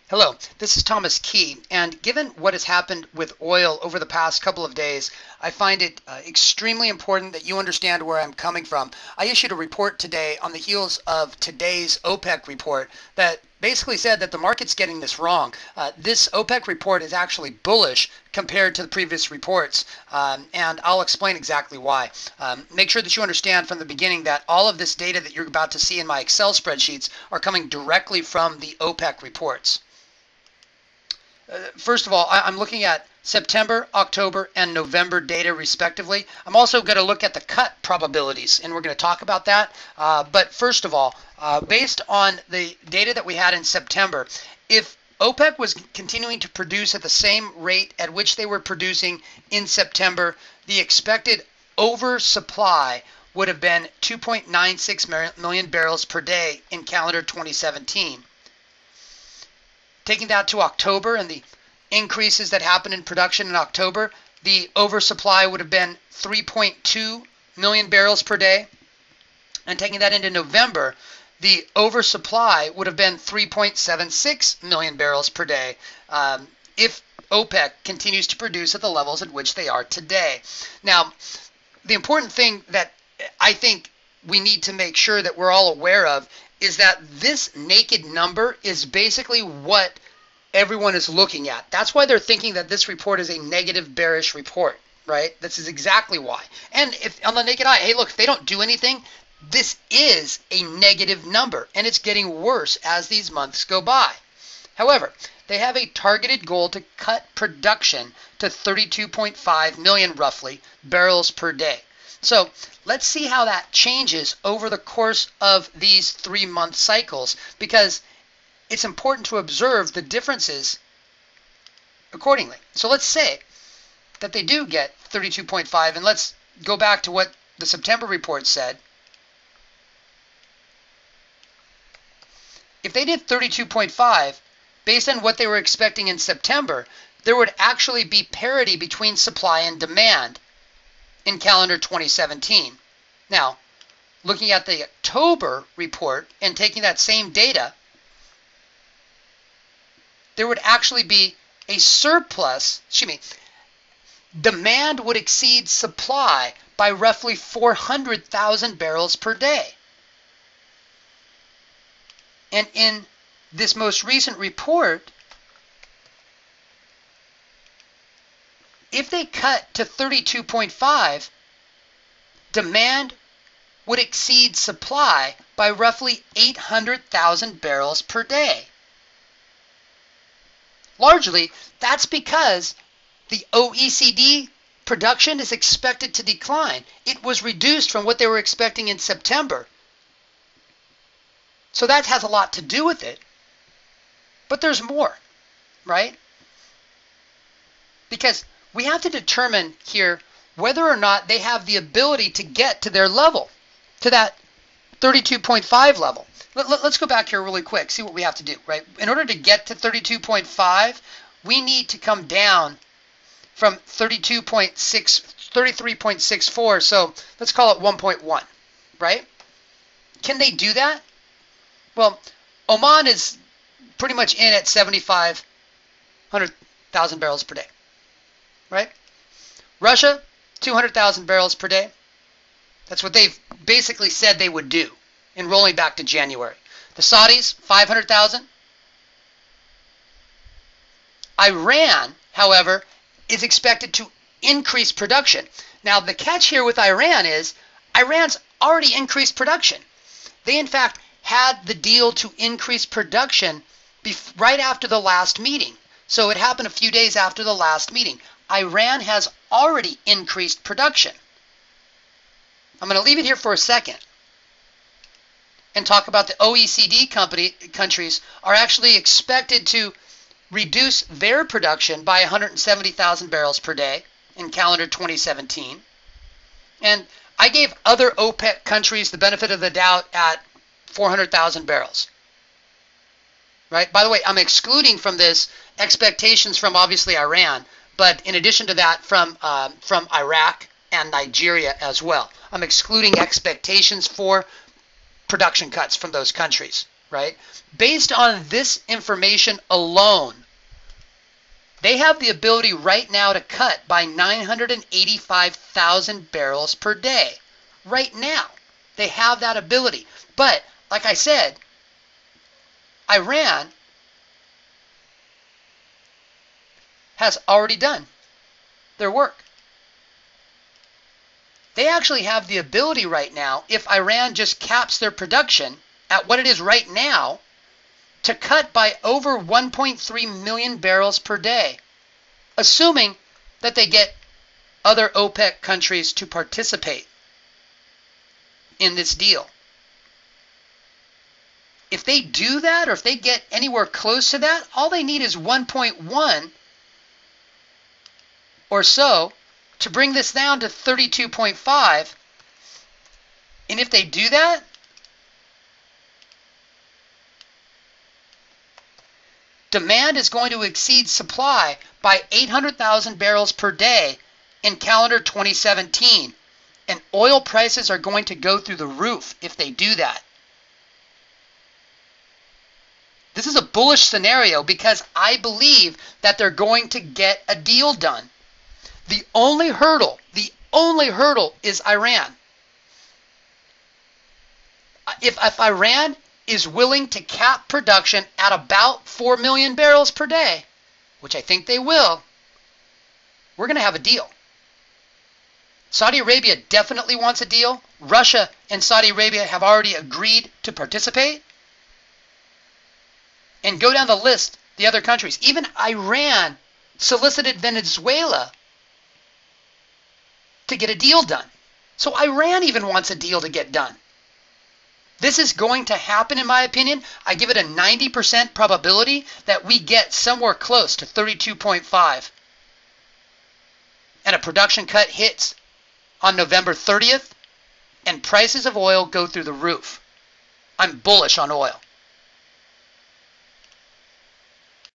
Hello, this is Thomas Key, and given what has happened with oil over the past couple of days, I find it extremely important that you understand where I'm coming from. I issued a report today on the heels of today's OPEC report that basically said that the market's getting this wrong. This OPEC report is actually bullish compared to the previous reports, and I'll explain exactly why. Make sure that you understand from the beginning that all of this data that you're about to see in my Excel spreadsheets are coming directly from the OPEC reports. First of all, I'm looking at September, October, and November data respectively. I'm also going to look at the cut probabilities, and we're going to talk about that. But first of all, based on the data that we had in September, if OPEC was continuing to produce at the same rate at which they were producing in September, the expected oversupply would have been 2.96 million barrels per day in calendar 2017. Taking that to October and the increases that happened in production in October, the oversupply would have been 3.2 million barrels per day. And taking that into November, the oversupply would have been 3.76 million barrels per day if OPEC continues to produce at the levels at which they are today. Now, the important thing that I think we need to make sure that we're all aware of is that this naked number is basically what everyone is looking at. That's why they're thinking that this report is a negative bearish report, right? This is exactly why. And if on the naked eye, hey, look, if they don't do anything, this is a negative number, and it's getting worse as these months go by. However, they have a targeted goal to cut production to 32.5 million, roughly, barrels per day. So let's see how that changes over the course of these 3-month cycles, because it's important to observe the differences accordingly. So let's say that they do get 32.5, and let's go back to what the September report said. If they did 32.5, based on what they were expecting in September, there would actually be parity between supply and demand in calendar 2017. Now, looking at the October report and taking that same data, there would actually be a surplus, demand would exceed supply by roughly 400,000 barrels per day. And in this most recent report, if they cut to 32.5, demand would exceed supply by roughly 800,000 barrels per day. Largely, that's because the OECD production is expected to decline. It was reduced from what they were expecting in September. So that has a lot to do with it. But there's more, right? Because we have to determine here whether or not they have the ability to get to their level, to that 32.5 level. Let's go back here really quick, see what we have to do, right? In order to get to 32.5, we need to come down from 33.64, so let's call it 1.1, right? Can they do that? Well, Oman is pretty much in at 7,500,000 barrels per day, right? Russia, 200,000 barrels per day. That's what they've basically said they would do in rolling back to January. The Saudis, 500,000. Iran, however, is expected to increase production. Now, the catch here with Iran is Iran's already increased production. They, in fact, had the deal to increase production right after the last meeting. So it happened a few days after the last meeting. Iran has already increased production. I'm going to leave it here for a second and talk about the OECD countries are actually expected to reduce their production by 170,000 barrels per day in calendar 2017. And I gave other OPEC countries the benefit of the doubt at 400,000 barrels. Right? By the way, I'm excluding from this expectations from obviously Iran, but in addition to that from Iraq and Nigeria as well. I'm excluding expectations for production cuts from those countries. right? Based on this information alone, they have the ability right now to cut by 985,000 barrels per day. Right now, they have that ability. But, like I said, Iran has already done their work. They actually have the ability right now, if Iran just caps their production at what it is right now, to cut by over 1.3 million barrels per day, assuming that they get other OPEC countries to participate in this deal. If they do that, or if they get anywhere close to that, all they need is 1.1 or so to bring this down to 32.5. And if they do that, demand is going to exceed supply by 800,000 barrels per day in calendar 2017. And oil prices are going to go through the roof if they do that. This is a bullish scenario because I believe that they're going to get a deal done. The only hurdle is Iran. If Iran is willing to cap production at about 4 million barrels per day, which I think they will, we're going to have a deal. Saudi Arabia definitely wants a deal. Russia and Saudi Arabia have already agreed to participate. And go down the list, the other countries. Even Iran solicited Venezuela to get a deal done. So Iran even wants a deal to get done. This is going to happen, in my opinion. I give it a 90% probability that we get somewhere close to 32.5. And a production cut hits on November 30th, and prices of oil go through the roof. I'm bullish on oil.